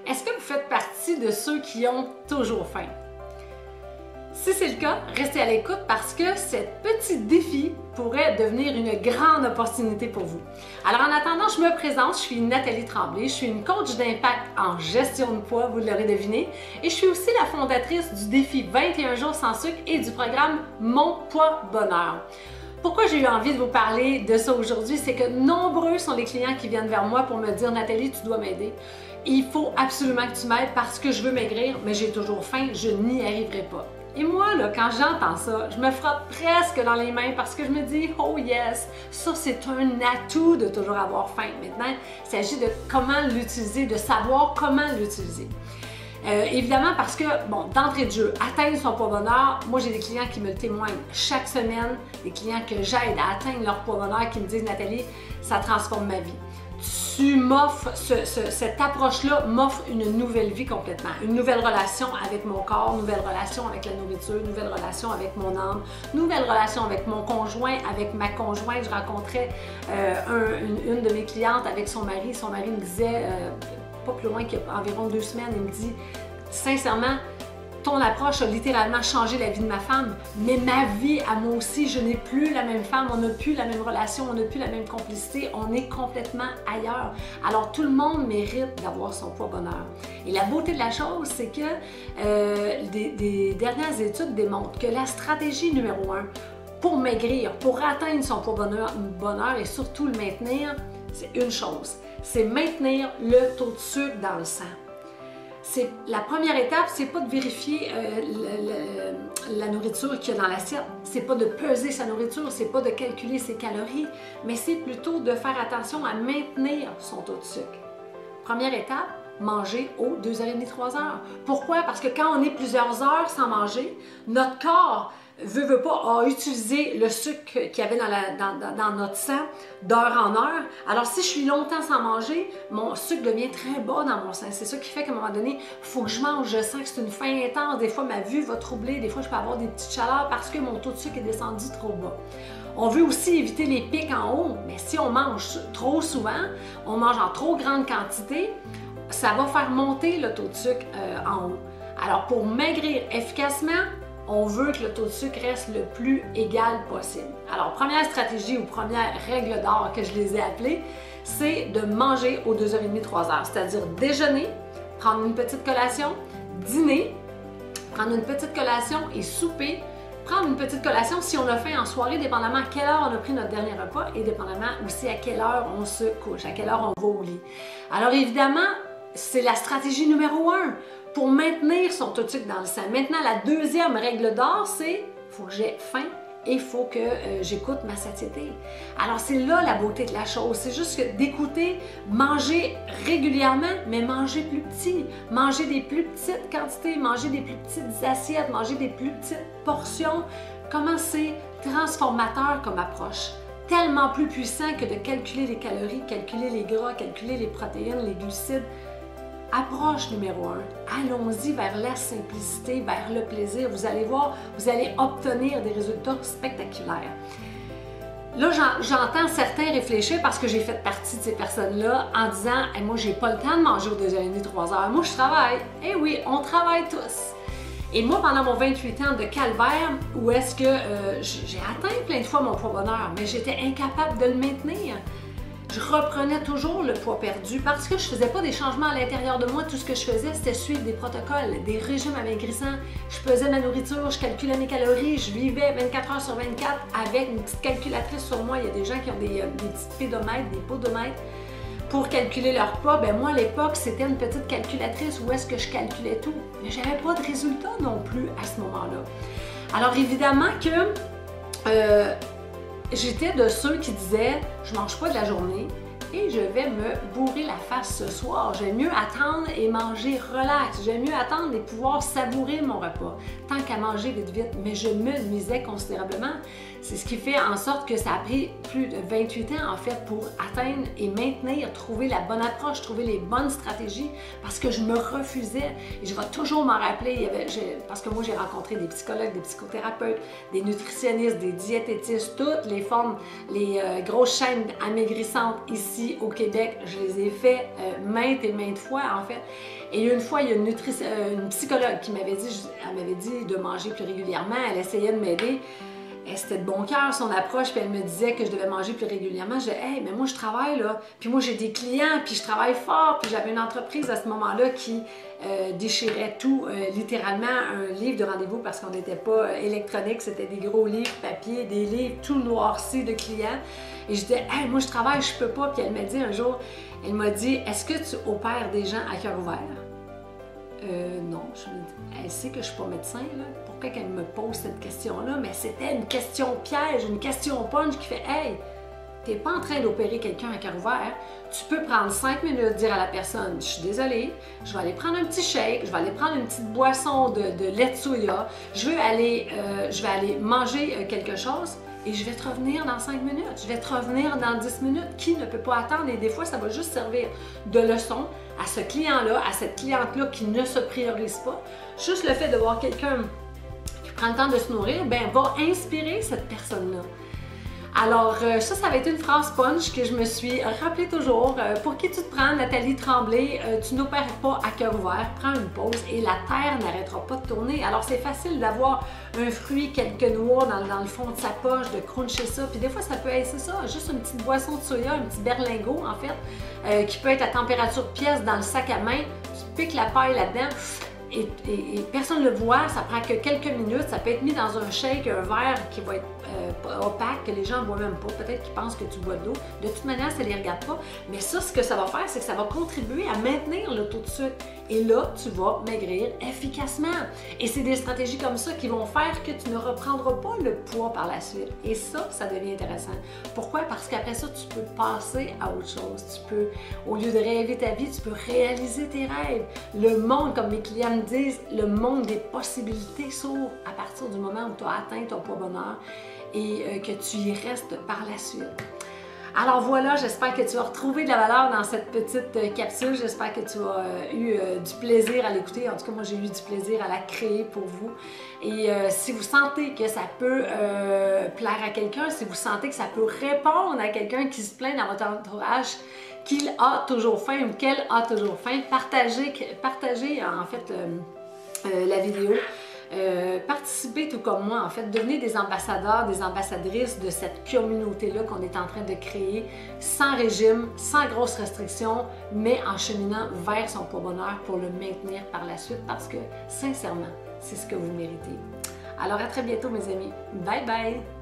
Est-ce que vous faites partie de ceux qui ont toujours faim? Si c'est le cas, restez à l'écoute parce que ce petit défi pourrait devenir une grande opportunité pour vous. Alors en attendant, je me présente, je suis Nathalie Tremblay, je suis une coach d'impact en gestion de poids, vous l'aurez deviné, et je suis aussi la fondatrice du défi 21 jours sans sucre et du programme Mon Poids Bonheur. Pourquoi j'ai eu envie de vous parler de ça aujourd'hui, c'est que nombreux sont les clients qui viennent vers moi pour me dire « Nathalie, tu dois m'aider. Il faut absolument que tu m'aides parce que je veux maigrir, mais j'ai toujours faim, je n'y arriverai pas. » Et moi, là, quand j'entends ça, je me frotte presque dans les mains parce que je me dis « Oh yes, ça c'est un atout de toujours avoir faim. » Maintenant, il s'agit de comment l'utiliser, de savoir comment l'utiliser. Évidemment parce que, bon, d'entrée de jeu, atteindre son poids bonheur, moi j'ai des clients qui me le témoignent chaque semaine, des clients que j'aide à atteindre leur poids bonheur qui me disent « Nathalie, ça transforme ma vie. » Tu m'offres, cette approche-là m'offre une nouvelle vie complètement, une nouvelle relation avec mon corps, nouvelle relation avec la nourriture, nouvelle relation avec mon âme, nouvelle relation avec mon conjoint, avec ma conjointe. Je rencontrais une de mes clientes avec son mari. Son mari me disait, pas plus loin qu'il y a environ 2 semaines, il me dit « Sincèrement, ton approche a littéralement changé la vie de ma femme, mais ma vie à moi aussi, je n'ai plus la même femme, on n'a plus la même relation, on n'a plus la même complicité, on est complètement ailleurs. Alors tout le monde mérite d'avoir son poids bonheur. Et la beauté de la chose, c'est que des dernières études démontrent que la stratégie numéro 1 pour maigrir, pour atteindre son poids bonheur et surtout le maintenir, c'est une chose, c'est maintenir le taux de sucre dans le sang. La première étape, c'est pas de vérifier la nourriture qu'il y a dans l'assiette, c'est pas de peser sa nourriture, c'est pas de calculer ses calories, mais c'est plutôt de faire attention à maintenir son taux de sucre. Première étape, manger aux 2h30-3 heures. Pourquoi? Parce que quand on est plusieurs heures sans manger, notre corps veut pas, a utilisé le sucre qu'il y avait dans notre sang d'heure en heure. Alors si je suis longtemps sans manger, mon sucre devient très bas dans mon sang. C'est ça qui fait qu'à un moment donné, il faut que je mange. Je sens que c'est une faim intense. Des fois, ma vue va troubler. Des fois, je peux avoir des petites chaleurs parce que mon taux de sucre est descendu trop bas. On veut aussi éviter les pics en haut, mais si on mange trop souvent, on mange en trop grande quantité, ça va faire monter le taux de sucre en haut. Alors pour maigrir efficacement, on veut que le taux de sucre reste le plus égal possible. Alors, première stratégie ou première règle d'or que je les ai appelées, c'est de manger aux 2h30-3 heures. C'est-à-dire déjeuner, prendre une petite collation, dîner, prendre une petite collation et souper, prendre une petite collation si on a faim en soirée, dépendamment à quelle heure on a pris notre dernier repas et dépendamment aussi à quelle heure on se couche, à quelle heure on va au lit. Alors évidemment, c'est la stratégie numéro 1 pour maintenir son taux de sucre dans le sang. Maintenant, la deuxième règle d'or, c'est il faut que j'ai faim et il faut que j'écoute ma satiété. Alors, c'est là la beauté de la chose. C'est juste que d'écouter, manger régulièrement, mais manger plus petit. Manger des plus petites quantités, manger des plus petites assiettes, manger des plus petites portions. Comment c'est transformateur comme approche. Tellement plus puissant que de calculer les calories, calculer les gras, calculer les protéines, les glucides. Approche numéro 1, allons-y vers la simplicité, vers le plaisir. Vous allez voir, vous allez obtenir des résultats spectaculaires. Là, j'entends certains réfléchir parce que j'ai fait partie de ces personnes-là en disant hey, « moi, j'ai pas le temps de manger aux 2h30-3 heures. Moi, je travaille. » Eh oui, on travaille tous. Et moi, pendant mon 28 ans de calvaire, où est-ce que j'ai atteint plein de fois mon poids bonheur, mais j'étais incapable de le maintenir. Je reprenais toujours le poids perdu parce que je ne faisais pas des changements à l'intérieur de moi. Tout ce que je faisais, c'était suivre des protocoles, des régimes amaigrissants. Je pesais ma nourriture, je calculais mes calories, je vivais 24 heures sur 24 avec une petite calculatrice sur moi. Il y a des gens qui ont des petites pédomètres, des podomètres pour calculer leur poids. Ben moi, à l'époque, c'était une petite calculatrice où est-ce que je calculais tout. Mais je n'avais pas de résultat non plus à ce moment-là. Alors évidemment que j'étais de ceux qui disaient « je mange pas de la journée et je vais me bourrer la face ce soir. J'aime mieux attendre et manger relax. J'aime mieux attendre et pouvoir savourer mon repas, tant qu'à manger vite vite. » Mais je me nuisais considérablement. C'est ce qui fait en sorte que ça a pris plus de 28 ans en fait pour atteindre et maintenir, trouver la bonne approche, trouver les bonnes stratégies parce que je me refusais. Et je vais toujours m'en rappeler, parce que moi j'ai rencontré des psychologues, des psychothérapeutes, des nutritionnistes, des diététistes, toutes les formes, les grosses chaînes amaigrissantes ici ici au Québec, je les ai fait maintes et maintes fois en fait. Et une fois, il y a une psychologue qui m'avait dit de manger plus régulièrement, elle essayait de m'aider. C'était de bon cœur son approche, puis elle me disait que je devais manger plus régulièrement. Je disais, hey, mais moi je travaille là, puis moi j'ai des clients, puis je travaille fort, puis j'avais une entreprise à ce moment-là qui déchirait tout, littéralement un livre de rendez-vous parce qu'on n'était pas électronique, c'était des gros livres papier, des livres tout noircis de clients. Et je disais, hey, moi je travaille, je peux pas. Puis elle m'a dit un jour, elle m'a dit, est-ce que tu opères des gens à cœur ouvert? Non, je me dis, elle sait que je suis pas médecin, là. Pourquoi qu'elle me pose cette question-là? Mais c'était une question piège, une question punch qui fait, hey, t'es pas en train d'opérer quelqu'un à cœur ouvert, tu peux prendre 5 minutes, dire à la personne, je suis désolée, je vais aller prendre un petit shake, je vais aller prendre une petite boisson de lait de soya, je vais aller manger quelque chose. Et je vais te revenir dans 5 minutes, je vais te revenir dans 10 minutes. Qui ne peut pas attendre? Et des fois, ça va juste servir de leçon à ce client-là, à cette cliente-là qui ne se priorise pas. Juste le fait de voir quelqu'un qui prend le temps de se nourrir, ben, va inspirer cette personne-là. Alors, ça va être une phrase punch que je me suis rappelée toujours. Pour qui tu te prends, Nathalie Tremblay? Tu n'opères pas à cœur ouvert, prends une pause et la terre n'arrêtera pas de tourner. Alors, c'est facile d'avoir un fruit, quelques noix dans le fond de sa poche, de cruncher ça. Puis des fois, ça peut être ça, juste une petite boisson de soya, un petit berlingot en fait, qui peut être à température pièce dans le sac à main. Tu piques la paille là-dedans. Et personne ne le voit, ça prend que quelques minutes, ça peut être mis dans un shake, un verre qui va être opaque, que les gens ne voient même pas, peut-être qu'ils pensent que tu bois de l'eau. De toute manière, ça ne les regarde pas. Mais ça, ce que ça va faire, c'est que ça va contribuer à maintenir le taux de sucre. Et là, tu vas maigrir efficacement. Et c'est des stratégies comme ça qui vont faire que tu ne reprendras pas le poids par la suite. Et ça devient intéressant. Pourquoi? Parce qu'après ça, tu peux passer à autre chose. Tu peux, au lieu de rêver ta vie, tu peux réaliser tes rêves. Le monde, comme mes clients me disent, le monde des possibilités s'ouvre à partir du moment où tu as atteint ton poids bonheur et que tu y restes par la suite. Alors voilà, j'espère que tu as retrouvé de la valeur dans cette petite capsule. J'espère que tu as eu du plaisir à l'écouter. En tout cas, moi, j'ai eu du plaisir à la créer pour vous. Et si vous sentez que ça peut plaire à quelqu'un, si vous sentez que ça peut répondre à quelqu'un qui se plaint dans votre entourage, qu'il a toujours faim ou qu'elle a toujours faim, partagez en fait la vidéo. Participez tout comme moi, en fait, devenez des ambassadeurs, des ambassadrices de cette communauté-là qu'on est en train de créer, sans régime, sans grosses restrictions, mais en cheminant vers son poids bonheur pour le maintenir par la suite, parce que, sincèrement, c'est ce que vous méritez. Alors, à très bientôt, mes amis. Bye bye!